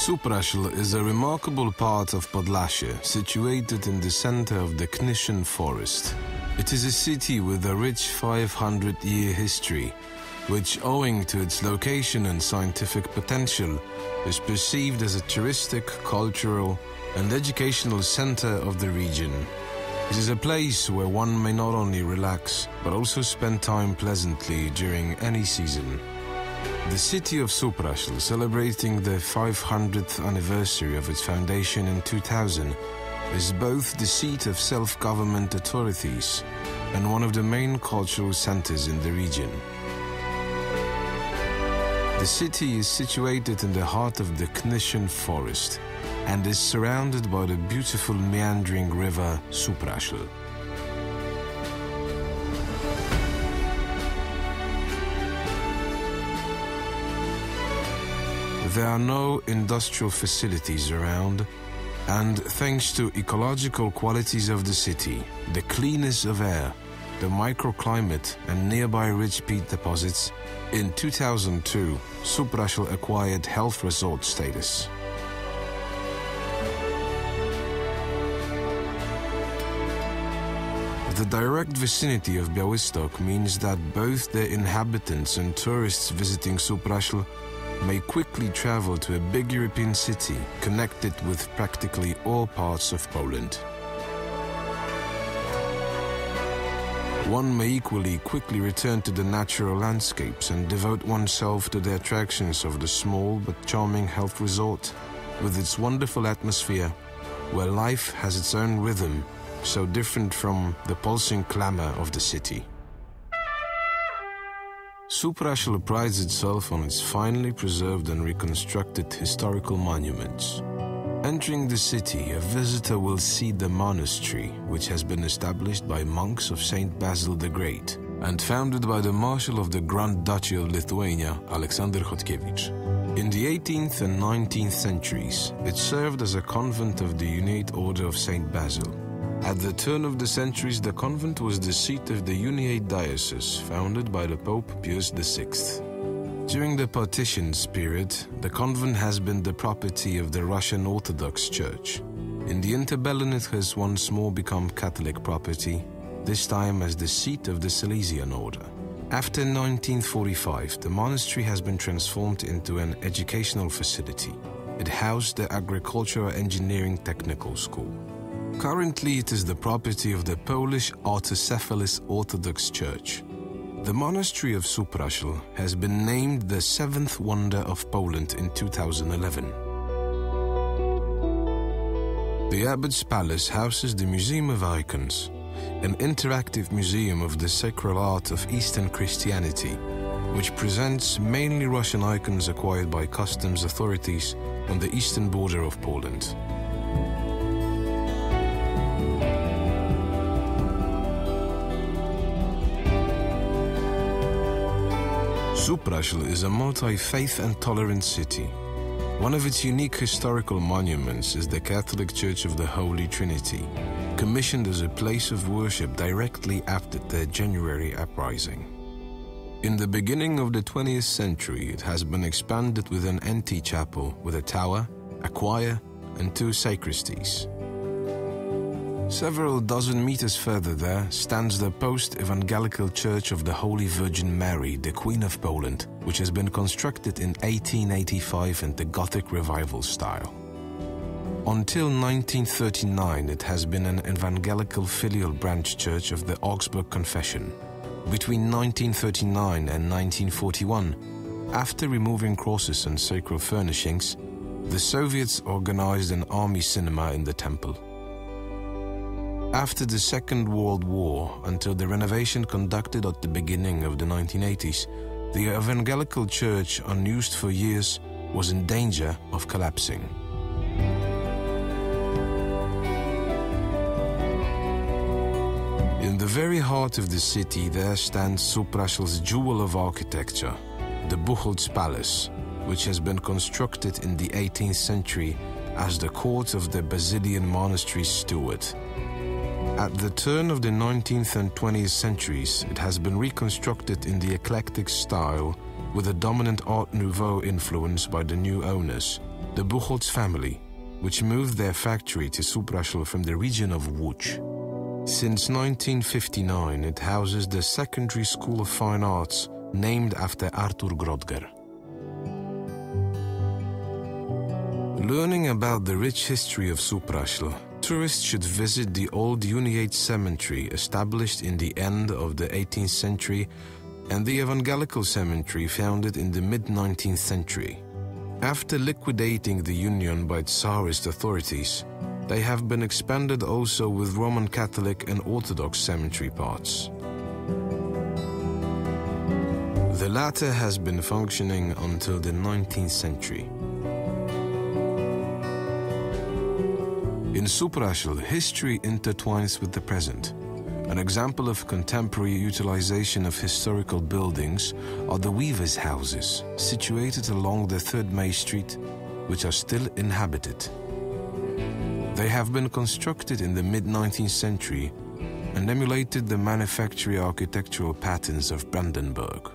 Supraśl is a remarkable part of Podlasie, situated in the center of the Knyschen forest. It is a city with a rich 500-year history, which, owing to its location and scientific potential, is perceived as a touristic, cultural, and educational center of the region. It is a place where one may not only relax, but also spend time pleasantly during any season. The city of Supraśl, celebrating the 500th anniversary of its foundation in 2000, is both the seat of self-government authorities and one of the main cultural centers in the region. The city is situated in the heart of the Knyschen forest and is surrounded by the beautiful meandering river Supraśl. There are no industrial facilities around, and thanks to ecological qualities of the city, the cleanness of air, the microclimate and nearby rich peat deposits, in 2002, Supraśl acquired health resort status. The direct vicinity of Białystok means that both the inhabitants and tourists visiting Supraśl may quickly travel to a big European city connected with practically all parts of Poland. One may equally quickly return to the natural landscapes and devote oneself to the attractions of the small but charming health resort, with its wonderful atmosphere, where life has its own rhythm, so different from the pulsing clamor of the city. Supraśl prides itself on its finely preserved and reconstructed historical monuments. Entering the city, a visitor will see the monastery, which has been established by monks of Saint Basil the Great and founded by the Marshal of the Grand Duchy of Lithuania, Aleksander Chodkiewicz. In the 18th and 19th centuries, it served as a convent of the Uniate Order of Saint Basil. At the turn of the centuries, the convent was the seat of the Uniate Diocese, founded by the Pope Pius VI. During the partitions period, the convent has been the property of the Russian Orthodox Church. In the interbellum, it has once more become Catholic property, this time as the seat of the Salesian order. After 1945, the monastery has been transformed into an educational facility. It housed the Agricultural Engineering Technical School. Currently, it is the property of the Polish Autocephalous Orthodox Church. The monastery of Supraśl has been named the seventh wonder of Poland in 2011. The Abbot's Palace houses the Museum of Icons, an interactive museum of the sacred art of Eastern Christianity, which presents mainly Russian icons acquired by customs authorities on the eastern border of Poland. Supraśl is a multi-faith and tolerant city. One of its unique historical monuments is the Catholic Church of the Holy Trinity, commissioned as a place of worship directly after the January uprising. In the beginning of the 20th century, it has been expanded with an ante-chapel with a tower, a choir, and 2 sacristies. Several dozen meters further there stands the post-evangelical Church of the Holy Virgin Mary, the Queen of Poland, which has been constructed in 1885 in the Gothic Revival style. Until 1939, it has been an evangelical filial branch church of the Augsburg Confession. Between 1939 and 1941, after removing crosses and sacred furnishings, the Soviets organized an army cinema in the temple. After the Second World War, until the renovation conducted at the beginning of the 1980s, the evangelical church, unused for years, was in danger of collapsing. In the very heart of the city, there stands Supraśl's jewel of architecture, the Buchholz Palace, which has been constructed in the 18th century as the court of the Basilian monastery's steward. At the turn of the 19th and 20th centuries, it has been reconstructed in the eclectic style with a dominant Art Nouveau influence by the new owners, the Buchholz family, which moved their factory to Supraśl from the region of Łódź. Since 1959, it houses the Secondary School of Fine Arts, named after Artur Grodger. Learning about the rich history of Supraśl, tourists should visit the old Uniate Cemetery established in the end of the 18th century and the Evangelical Cemetery founded in the mid-19th century. After liquidating the Union by Tsarist authorities, they have been expanded also with Roman Catholic and Orthodox cemetery parts. The latter has been functioning until the 19th century. In Supraśl, history intertwines with the present. An example of contemporary utilization of historical buildings are the weavers' houses, situated along the 3rd May Street, which are still inhabited. They have been constructed in the mid-19th century and emulated the manufacturing architectural patterns of Brandenburg.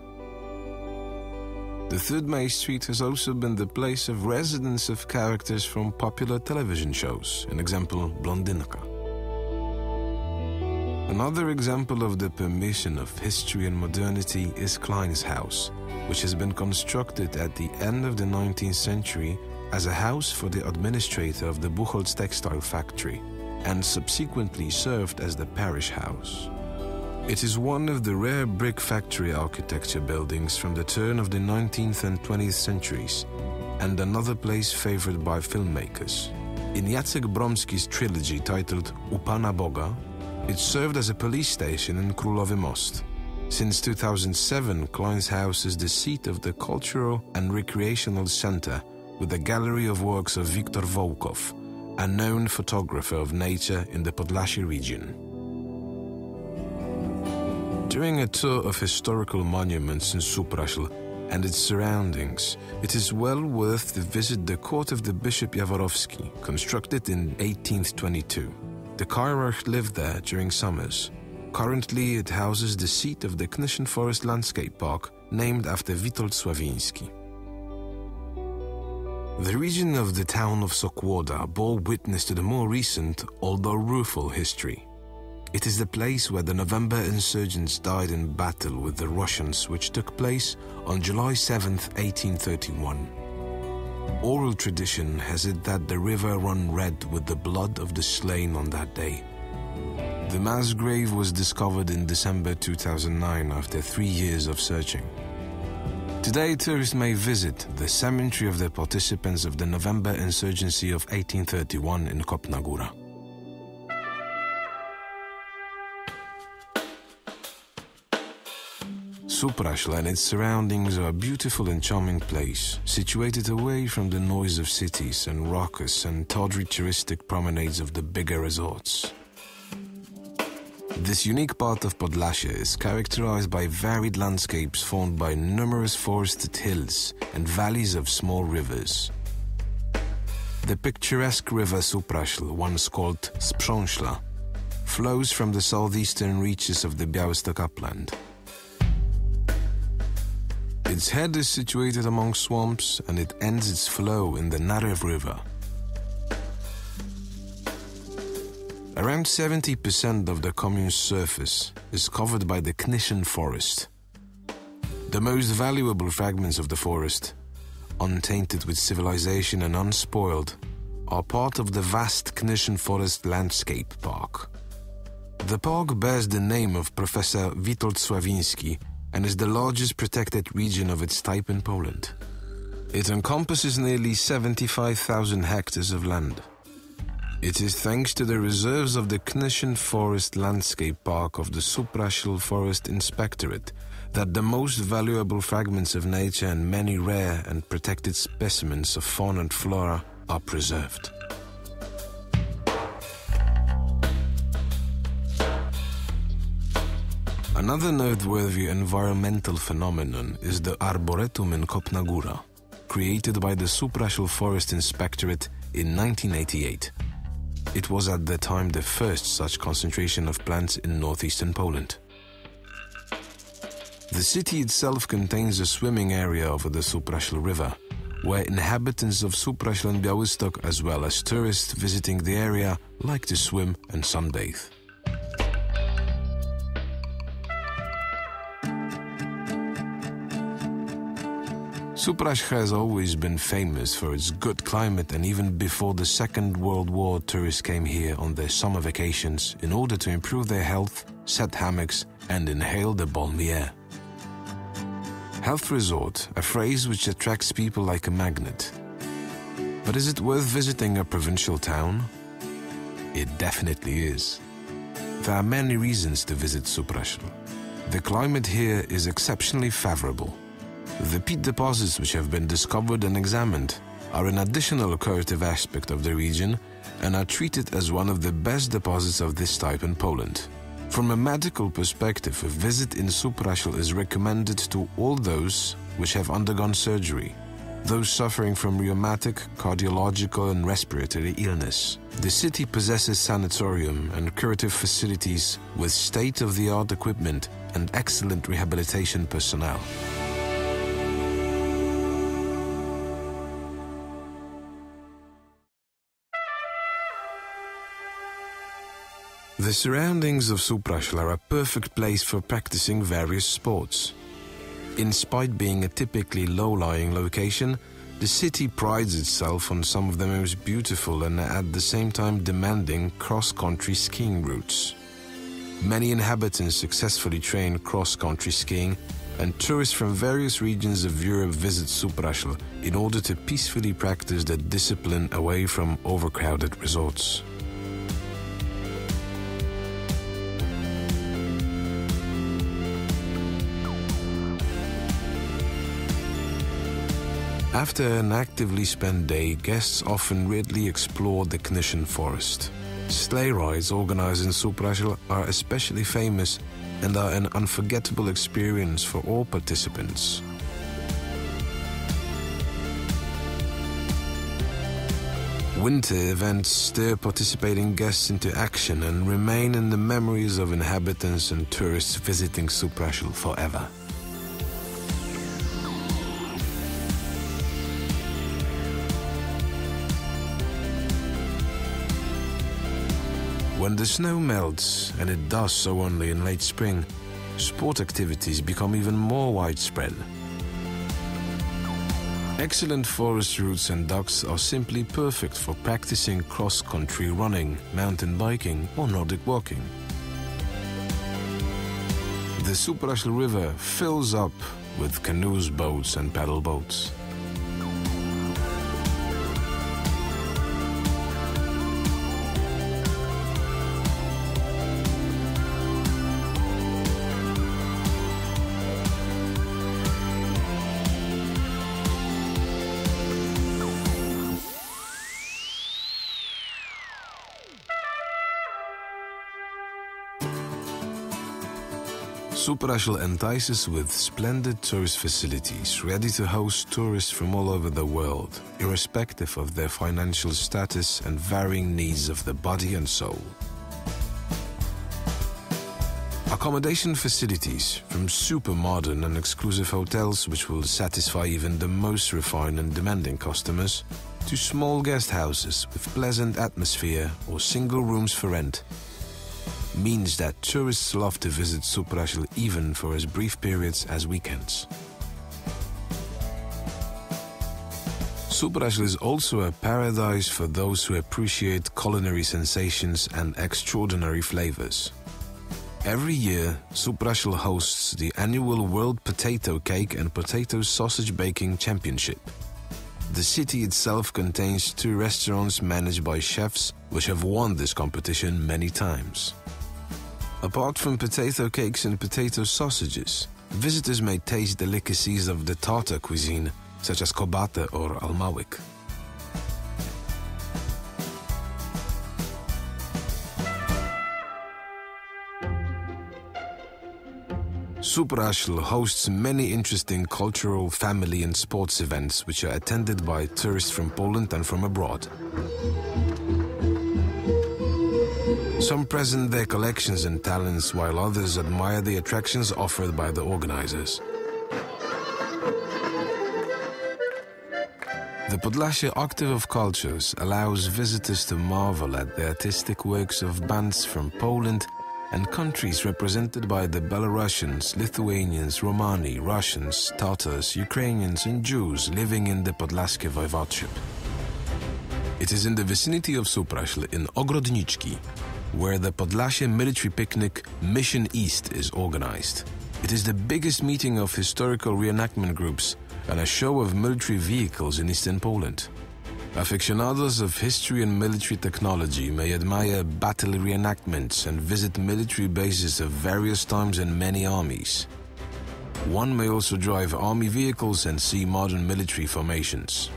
The 3rd May Street has also been the place of residence of characters from popular television shows, an example, Blondynka. Another example of the permission of history and modernity is Klein's house, which has been constructed at the end of the 19th century as a house for the administrator of the Buchholz textile factory, and subsequently served as the parish house. It is one of the rare brick factory architecture buildings from the turn of the 19th and 20th centuries, and another place favored by filmmakers. In Jacek Bromski's trilogy titled U Pana Boga, it served as a police station in Królowy Most. Since 2007, Klein's house is the seat of the Cultural and Recreational Center with a gallery of works of Wiktor Wołkow, a known photographer of nature in the Podlasie region. During a tour of historical monuments in Supraśl and its surroundings, it is well worth to visit the court of the Bishop Jaworowski, constructed in 1822. The hierarch lived there during summers. Currently, it houses the seat of the Knyschen Forest Landscape Park, named after Witold Sławiński. The region of the town of Sokłoda bore witness to the more recent, although rueful, history. It is the place where the November insurgents died in battle with the Russians, which took place on July 7, 1831. Oral tradition has it that the river ran red with the blood of the slain on that day. The mass grave was discovered in December 2009 after 3 years of searching. Today, tourists may visit the cemetery of the participants of the November insurgency of 1831 in Kopna Góra. Supraśl and its surroundings are a beautiful and charming place, situated away from the noise of cities and raucous and tawdry touristic promenades of the bigger resorts. This unique part of Podlasie is characterized by varied landscapes formed by numerous forested hills and valleys of small rivers. The picturesque river Supraśl, once called Supraśl, flows from the southeastern reaches of the Białystok upland. Its head is situated among swamps and it ends its flow in the Narew River. Around 70% of the commune's surface is covered by the Knyschen forest. The most valuable fragments of the forest, untainted with civilization and unspoiled, are part of the vast Knyschen Forest Landscape Park. The park bears the name of Professor Witold Sławiński and is the largest protected region of its type in Poland. It encompasses nearly 75,000 hectares of land. It is thanks to the reserves of the Knyschen Forest Landscape Park of the Supraśl Forest Inspectorate that the most valuable fragments of nature and many rare and protected specimens of fauna and flora are preserved. Another noteworthy environmental phenomenon is the Arboretum in Kopna Góra, created by the Supraśl Forest Inspectorate in 1988. It was at the time the first such concentration of plants in northeastern Poland. The city itself contains a swimming area over the Supraśl River, where inhabitants of Supraśl and Białystok, as well as tourists visiting the area, like to swim and sunbathe. Supraśl has always been famous for its good climate, and even before the Second World War, tourists came here on their summer vacations in order to improve their health, set hammocks, and inhale the balmy air. Health resort, a phrase which attracts people like a magnet. But is it worth visiting a provincial town? It definitely is. There are many reasons to visit Supraśl. The climate here is exceptionally favorable. The peat deposits which have been discovered and examined are an additional curative aspect of the region and are treated as one of the best deposits of this type in Poland. From a medical perspective, a visit in Supraśl is recommended to all those which have undergone surgery, those suffering from rheumatic, cardiological and respiratory illness. The city possesses sanatorium and curative facilities with state-of-the-art equipment and excellent rehabilitation personnel. The surroundings of Supraśl are a perfect place for practicing various sports. In spite of being a typically low-lying location, the city prides itself on some of the most beautiful and at the same time demanding cross-country skiing routes. Many inhabitants successfully train cross-country skiing, and tourists from various regions of Europe visit Supraśl in order to peacefully practice the discipline away from overcrowded resorts. After an actively spent day, guests often readily explore the Knyschen forest. Sleigh rides organized in Supraśl are especially famous and are an unforgettable experience for all participants. Winter events stir participating guests into action and remain in the memories of inhabitants and tourists visiting Supraśl forever. When the snow melts, and it does so only in late spring, sport activities become even more widespread. Excellent forest routes and docks are simply perfect for practicing cross-country running, mountain biking or Nordic walking. The Supraśl River fills up with canoes, boats and paddle boats. Supraśl entices with splendid tourist facilities ready to host tourists from all over the world, irrespective of their financial status and varying needs of the body and soul. Accommodation facilities, from super modern and exclusive hotels which will satisfy even the most refined and demanding customers, to small guest houses with pleasant atmosphere or single rooms for rent, means that tourists love to visit Supraśl even for as brief periods as weekends. Supraśl is also a paradise for those who appreciate culinary sensations and extraordinary flavors. Every year, Supraśl hosts the annual World Potato Cake and Potato Sausage Baking Championship. The city itself contains 2 restaurants managed by chefs which have won this competition many times. Apart from potato cakes and potato sausages, visitors may taste delicacies of the Tatar cuisine, such as kobata or almałek. Supraśl hosts many interesting cultural, family and sports events which are attended by tourists from Poland and from abroad. Some present their collections and talents, while others admire the attractions offered by the organizers. The Podlasie Octave of Cultures allows visitors to marvel at the artistic works of bands from Poland and countries represented by the Belarusians, Lithuanians, Romani, Russians, Tatars, Ukrainians and Jews living in the Podlaskie Voivodeship. It is in the vicinity of Supraśl in Ogrodniczki, where the Podlasie military picnic Mission East is organized. It is the biggest meeting of historical reenactment groups and a show of military vehicles in eastern Poland. Aficionados of history and military technology may admire battle reenactments and visit military bases of various times in many armies. One may also drive army vehicles and see modern military formations.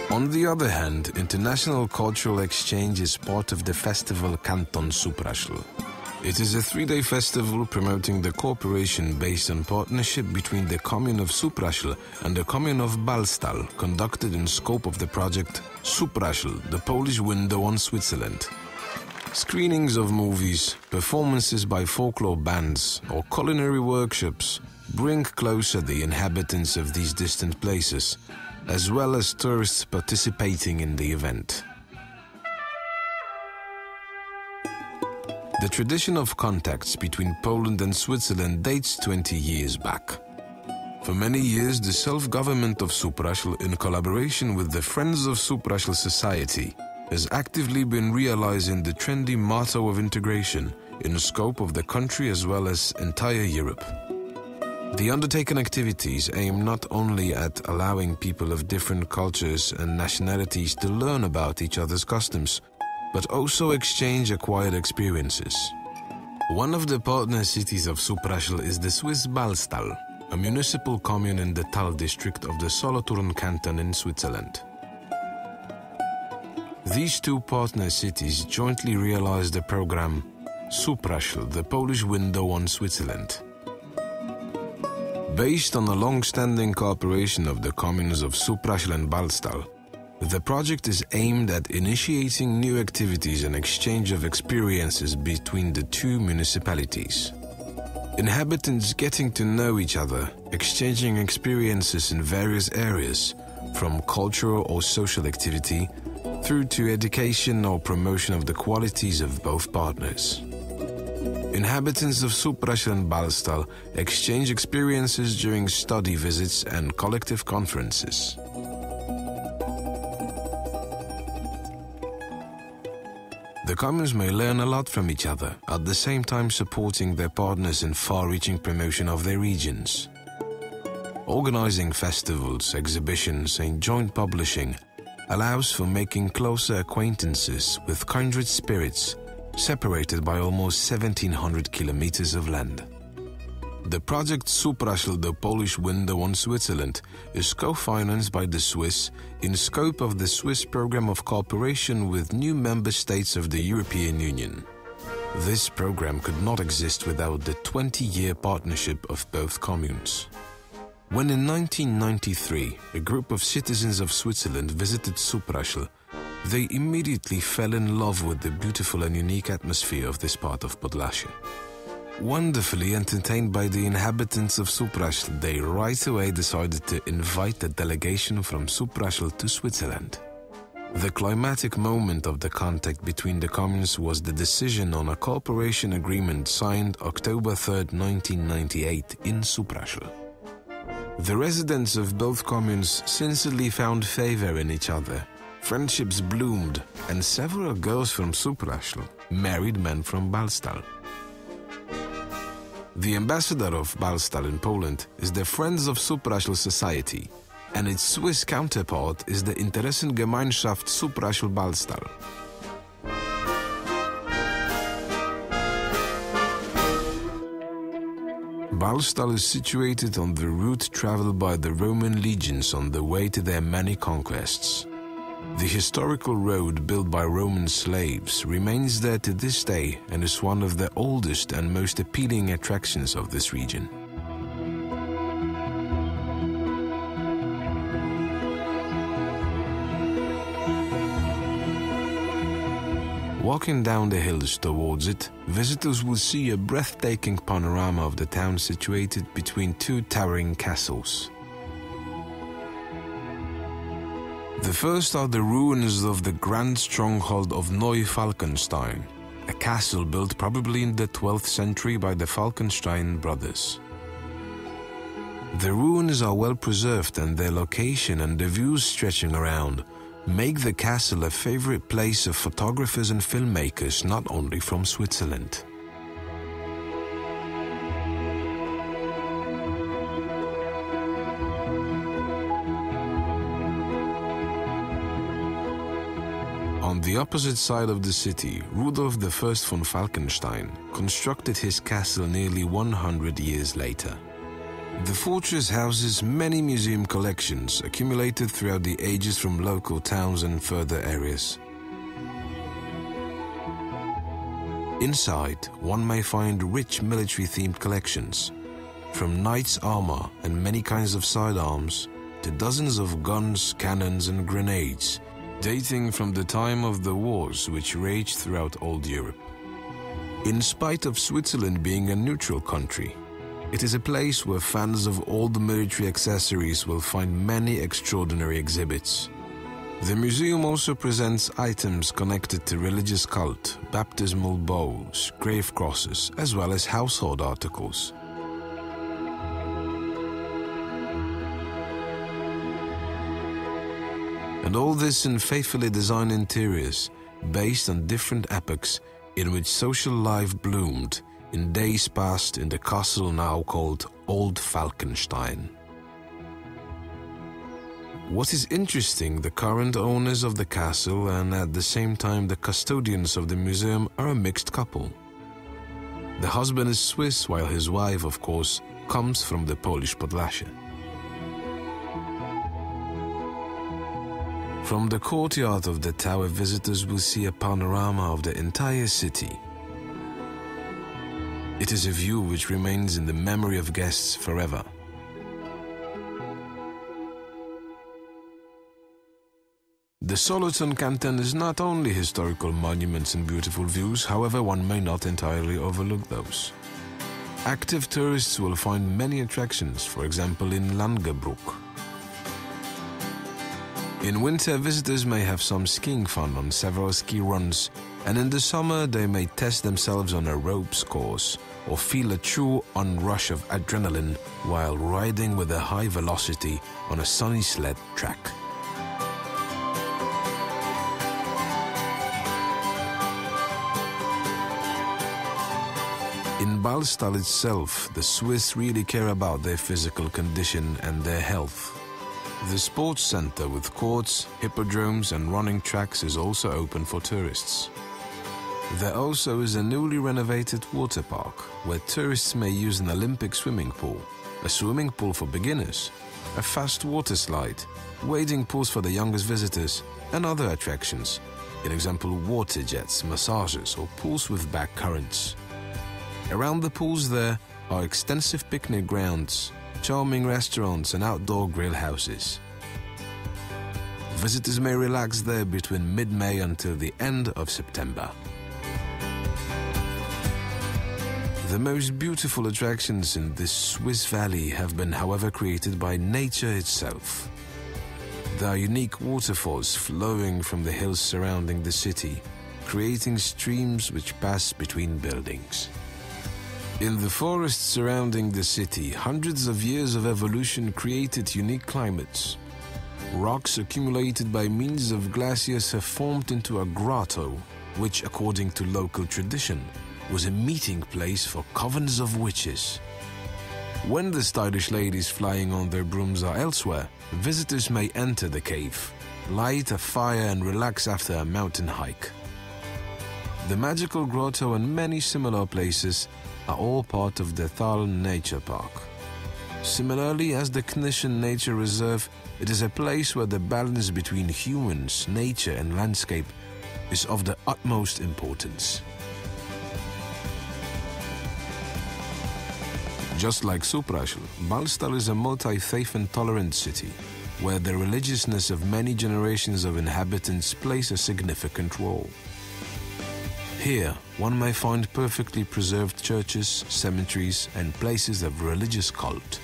On the other hand, international cultural exchange is part of the festival Canton Supraśl. It is a 3-day festival promoting the cooperation based on partnership between the commune of Supraśl and the commune of Balstal, conducted in scope of the project Supraśl, the Polish window on Switzerland. Screenings of movies, performances by folklore bands, or culinary workshops bring closer the inhabitants of these distant places, as well as tourists participating in the event. The tradition of contacts between Poland and Switzerland dates 20 years back. For many years, the self-government of Supraśl, in collaboration with the Friends of Supraśl Society, has actively been realizing the trendy motto of integration in the scope of the country as well as entire Europe. The undertaken activities aim not only at allowing people of different cultures and nationalities to learn about each other's customs, but also exchange acquired experiences. One of the partner cities of Supraśl is the Swiss Balstal, a municipal commune in the Tal district of the Solothurn canton in Switzerland. These two partner cities jointly realized the program Supraśl, the Polish window on Switzerland. Based on a long-standing cooperation of the communes of Supraśl and Balstal, the project is aimed at initiating new activities and exchange of experiences between the two municipalities. Inhabitants getting to know each other, exchanging experiences in various areas, from cultural or social activity through to education or promotion of the qualities of both partners. Inhabitants of Supraśl and Balstal exchange experiences during study visits and collective conferences. The communes may learn a lot from each other, at the same time supporting their partners in far-reaching promotion of their regions. Organizing festivals, exhibitions, and joint publishing allows for making closer acquaintances with kindred spirits separated by almost 1,700 kilometers of land. The project Supraśl, the Polish window on Switzerland, is co-financed by the Swiss in scope of the Swiss program of cooperation with new member states of the European Union. This program could not exist without the 20-year partnership of both communes. When in 1993 a group of citizens of Switzerland visited Supraśl, they immediately fell in love with the beautiful and unique atmosphere of this part of Podlasie. Wonderfully entertained by the inhabitants of Supraśl, they right away decided to invite a delegation from Supraśl to Switzerland. The climatic moment of the contact between the communes was the decision on a cooperation agreement signed October 3, 1998 in Supraśl. The residents of both communes sincerely found favor in each other. Friendships bloomed, and several girls from Supraśl married men from Balstal. The ambassador of Balstal in Poland is the Friends of Supraśl Society, and its Swiss counterpart is the Interessengemeinschaft Supraśl-Balstal. Balstal is situated on the route traveled by the Roman legions on the way to their many conquests. The historical road built by Roman slaves remains there to this day and is one of the oldest and most appealing attractions of this region. Walking down the hills towards it, visitors will see a breathtaking panorama of the town situated between two towering castles. The first are the ruins of the grand stronghold of Neu-Falkenstein, a castle built probably in the 12th century by the Falkenstein brothers. The ruins are well preserved, and their location and the views stretching around make the castle a favorite place of photographers and filmmakers not only from Switzerland. On the opposite side of the city, Rudolf I von Falkenstein constructed his castle nearly 100 years later. The fortress houses many museum collections accumulated throughout the ages from local towns and further areas. Inside, one may find rich military-themed collections, from knights' armor and many kinds of sidearms to dozens of guns, cannons and grenades, dating from the time of the wars which raged throughout old Europe. In spite of Switzerland being a neutral country, it is a place where fans of old military accessories will find many extraordinary exhibits. The museum also presents items connected to religious cult, baptismal bowls, grave crosses, as well as household articles. And all this in faithfully designed interiors, based on different epochs in which social life bloomed in days past in the castle now called Old Falkenstein. What is interesting, the current owners of the castle and at the same time the custodians of the museum are a mixed couple. The husband is Swiss, while his wife, of course, comes from the Polish Podlasie. From the courtyard of the tower, visitors will see a panorama of the entire city. It is a view which remains in the memory of guests forever. The Solothurn canton is not only historical monuments and beautiful views, however, one may not entirely overlook those. Active tourists will find many attractions, for example in Langebruck. In winter, visitors may have some skiing fun on several ski runs, and in the summer they may test themselves on a ropes course or feel a true onrush of adrenaline while riding with a high velocity on a sunny sled track. In Ballstall itself, the Swiss really care about their physical condition and their health. The sports center with courts, hippodromes and running tracks is also open for tourists. There also is a newly renovated water park where tourists may use an Olympic swimming pool, a swimming pool for beginners, a fast water slide, wading pools for the youngest visitors and other attractions, for example water jets, massages or pools with back currents. Around the pools there are extensive picnic grounds, charming restaurants and outdoor grill houses. Visitors may relax there between mid-May until the end of September. The most beautiful attractions in this Swiss valley have been, however, created by nature itself. There are unique waterfalls flowing from the hills surrounding the city, creating streams which pass between buildings. In the forests surrounding the city, hundreds of years of evolution created unique climates. Rocks accumulated by means of glaciers have formed into a grotto, which, according to local tradition, was a meeting place for covens of witches. When the stylish ladies flying on their brooms are elsewhere, visitors may enter the cave, light a fire and relax after a mountain hike. The magical grotto and many similar places are all part of the Thaln Nature Park. Similarly, as the Knishen Nature Reserve, it is a place where the balance between humans, nature and landscape is of the utmost importance. Just like Supraśl, Ballstall is a multi-faith and tolerant city, where the religiousness of many generations of inhabitants plays a significant role. Here, one may find perfectly preserved churches, cemeteries, and places of religious cult.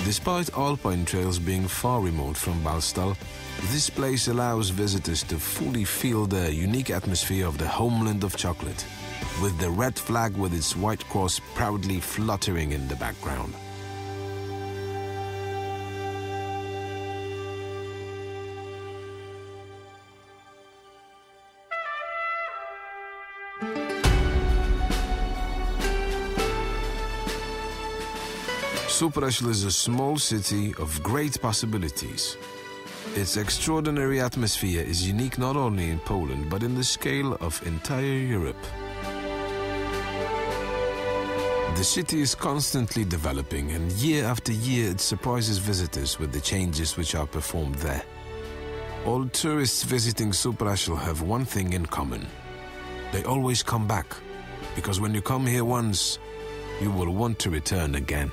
Despite alpine trails being far remote from Balstal, this place allows visitors to fully feel the unique atmosphere of the homeland of chocolate, with the red flag with its white cross proudly fluttering in the background. Supraśl is a small city of great possibilities. Its extraordinary atmosphere is unique not only in Poland, but in the scale of entire Europe. The city is constantly developing, and year after year it surprises visitors with the changes which are performed there. All tourists visiting Supraśl have one thing in common. They always come back, because when you come here once, you will want to return again.